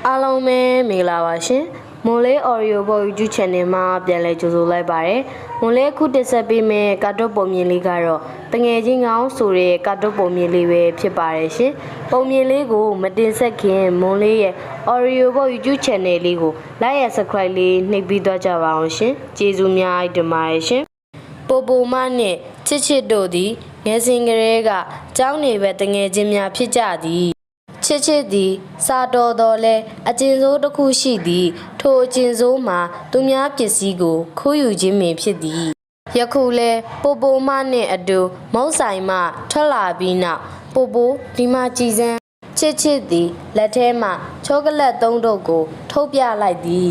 အားလုံးပဲမင်္ဂလာပါရှင်မွန်လေး Audio Book YouTube Channel မှာပြန်လည်ကြိုဆိုလိုက်ပါတယ်မွန်လေးအခုတင်ဆက်ပေးမယ့်ကာတွန်းပုံမြင်လေးကတော့တငယ်ချင်းကောင်းဆိုတဲ့ကာတွန်းပုံမြင်လေးပဲဖြစ်ပါတယ်ရှင်ပုံမြင်လေးကိုမတင်ဆက်ခင်မွန်လေးရဲ့ Audio Book YouTube Channel လေးကို Like and Subscribe လေးနှိပ်ပြီးသွားကြပါအောင်ရှင်ကျေးဇူးများတင်ပါတယ်ရှင်ပိုပိုမနဲ့ချစ်ချစ်တို့သည်ငယ်စဉ်ကလေးကကျောင်းနေပဲတငယ်ချင်းများဖြစ်ကြသည်ချစ်ချစ်သည်စာတော်တော်လဲအကျဉ်းစိုးတစ်ခုရှိသည်ထိုအကျဉ်းစိုးမှာသူများပစ္စည်းကိုခိုးယူခြင်းပင်ဖြစ်သည်ယခုလဲပိုပိုမနှင့်အတူမုံဆိုင်မှထွက်လာပြီးနောက်ပိုပိုဒီမှာကြည်စမ်းချစ်ချစ်သည်လက်ထဲမှချောကလက်သုံးတုပ်ကိုထုတ်ပြလိုက်သည်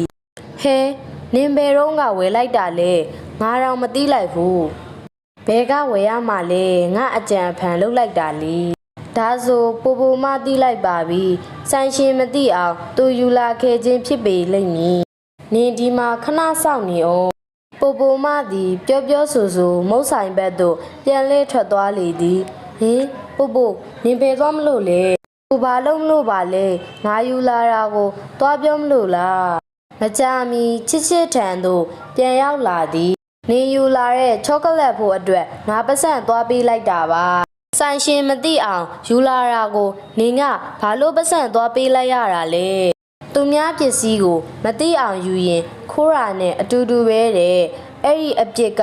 ဟဲနင်ဘယ်တော့ကဝယ်လိုက်တာလဲငါတော့မသိလိုက်ဘူးဘယ်ကဝယ်ရမှာလဲငါအကြံဖန်လုပ်လိုက်တာလေဒါဆိုပိုပိုမသိလိုက်ပါပြီဆိုင်ရှင်မသိအောင်သူယူလာခဲ့ခြင်းဖြစ်ပေလိမ့်မည်နင်ဒီမှာခဏစောင့်နေအောင်ပိုပိုမသည်ပြောပြောဆိုဆိုမုတ်ဆိုင်ဘက်သို့ပြန်လဲထွက်သွားလေသည်ဟင်ပိုပိုနင်ဘယ်သွားမလို့လဲသူဘာလို့မလို့ပါလဲငါယူလာတာကိုသွားပြောမလို့လားမကြမီချစ်ချစ်ထန်သို့ပြန်ရောက်လာသည်နင်ယူလာတဲ့ချောကလက်ဖို့အတွက်ငါပတ်စံသွားပေးလိုက်တာပါဆိုင်ရှင်မသိအောင်ယူလာတာကိုနင်ကဘာလို့ပတ်စံသွားပေးလိုက်ရတာလဲသူများပစ္စည်းကိုမသိအောင်ယူရင်ခိုးတာနဲ့အတူတူပဲတဲ့အဲ့ဒီအပြစ်က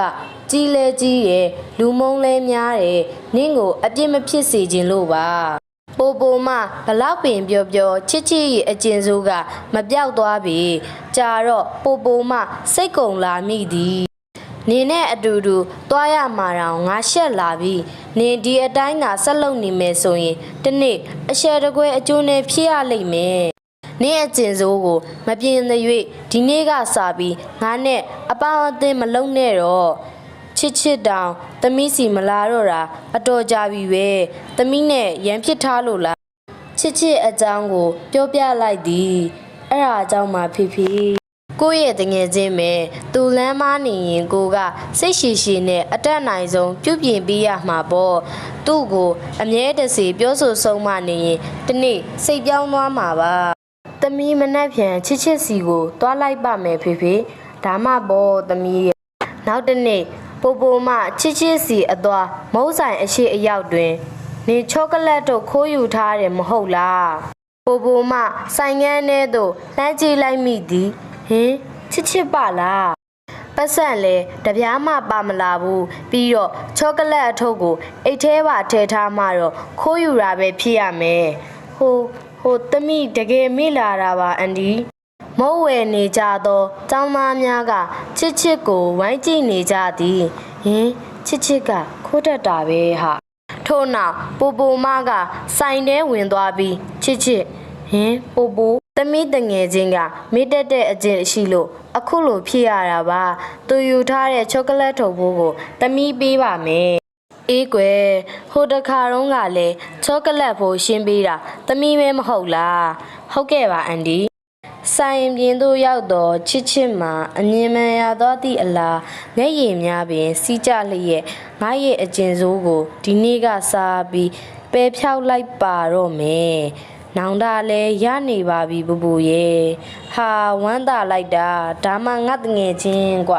ကြီးလဲကြီးရဲ့လူမုံလဲများတယ်နင့်ကိုအပြစ်မဖြစ်စေခြင်းလို့ပါပိုပိုမဘလောက်ပင်ပြောပြောချစ်ချစ်ရဲ့အကျဉ်စိုးကမပြောက်သွားပြီကြာတော့ပိုပိုမစိတ်ကုံလာမိသည်နင်နဲ့အတူတူသွားရမှာတော့ငါရှက်လာပြီနင်ဒီအတိုင်းသာဆက်လုပ်နေမယ်ဆိုရင်တနေ့အရှက်တကွဲအကျိုးနဲ့ဖြစ်ရလိမ့်မယ်နင်အကျဉ်စိုးကိုမပြင်းသရွေ့ဒီနေ့ကစပြီးငါနဲ့အပေါင်းအသင်းမလုံးနဲ့တော့ချစ်ချစ်တောင်သမီးစီမလာတော့တာအတော်ကြာပြီပဲသမီးနဲ့ရန်ဖြစ်ထားလို့လားချစ်ချစ်အကြောင်းကိုပြောပြလိုက်သည်အဲ့ဒါအကြောင်းမှဖြစ်ကိုယ့်ရဲ့တငယ်ချင်းပဲသူလမ်းမနေရင်ကိုကစိတ်ရှည်ရှည်နဲ့အတက်နိုင်ဆုံးပြုပြင်ပေးရမှာပေါ့သူ့ကိုအမြဲတစေပြောဆိုဆုံးမနေရင်တနေ့စိတ်ပြောင်းသွားမှာပါသမီးမနှက်ပြန်ချစ်ချစ်စီကိုသွားလိုက်ပါမယ်ဖေဒါမှပေါ့သမီးရဲ့နောက်တနေ့ပိုပိုမချစ်ချစ်စီအသွားမုံဆိုင်အရှိအရောက်တွင်နေချောကလက်တို့ခိုးယူထားတယ်မဟုတ်လားပိုပိုမဆိုင်ငန်းထဲသို့လှမ်းကြည့်လိုက်မိသည်ဟင်ချစ်ချစ်ပါလားပတ်စံလဲတပြားမှပါမလာဘူးပြီးတော့ချောကလက်အထုပ်ကိုအိတ်ထဲပါထည့်ထားမှတော့ခိုးယူတာပဲဖြစ်ရမယ်ဟိုသမီးတကယ်မေ့လာတာပါအန်ဒီမုတ်ဝဲနေကြသောကျောင်းသားများကချစ်ချစ်ကိုဝိုင်းကြည့်နေကြသည်ဟင်ချစ်ချစ်ကခိုးတတ်တာပဲဟာထို့နောက်ပိုပိုမကဆိုင်ထဲဝင်သွားပြီးချစ်ချစ်ဟင်ပိုပိုသမီးတငယ်ချင်းကမေ့တက်တဲ့အကျင့်ရှိလို့အခုလိုဖြစ်ရတာပါသူယူထားတဲ့ချောကလက်ထုပ်ဘိုးကိုသမီးပေးပါမယ်အေးကွယ်ဟိုတခါတုန်းကလည်းချောကလက်ဖို့ရှင်းပေးတာသမီးပဲမဟုတ်လားဟုတ်ကဲ့ပါအန်ဒီဆိုင်ပြင်သို့ရောက်တော့ချစ်ချစ်မှာအမြင်မှန်ရသောသည့်အလားမျက်ရည်များပင်စီးကြလျက်ငါရဲ့အကျဉ်စိုးကိုဒီနေ့ကစားပြီးပယ်ဖြောက်လိုက်ပါတော့မယ်နောင်တလည်းရနေပါပြီပူပူရဲ့ဟာဝမ်းသာလိုက်တာဒါမှငတ်ငယ်ချင်းကွ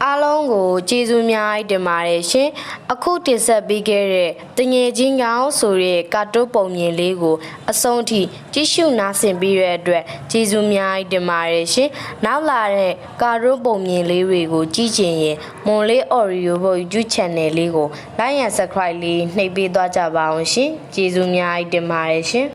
အားလုံးကိုကျေးဇူးများတင်ပါတယ်ရှင်အခုတင်ဆက်ပေးခဲ့တဲ့တငယ်ချင်းကောင်းဆိုတဲ့ကာတွန်းပုံမြင်လေးကိုအဆုံးထိကြည့်ရှုနားဆင်ပြီးတဲ့အတွက်ကျေးဇူးများတင်ပါတယ်ရှင်နောက်လာတဲ့ကာတွန်းပုံမြင်လေးတွေကိုကြည့်ချင်ရင်မွန်လေး Audio Book YouTube Channel လေးကို Like and Subscribe လေးနှိပ်ပေးသွားကြပါအောင်ရှင်ကျေးဇူးများတင်ပါတယ်ရှင်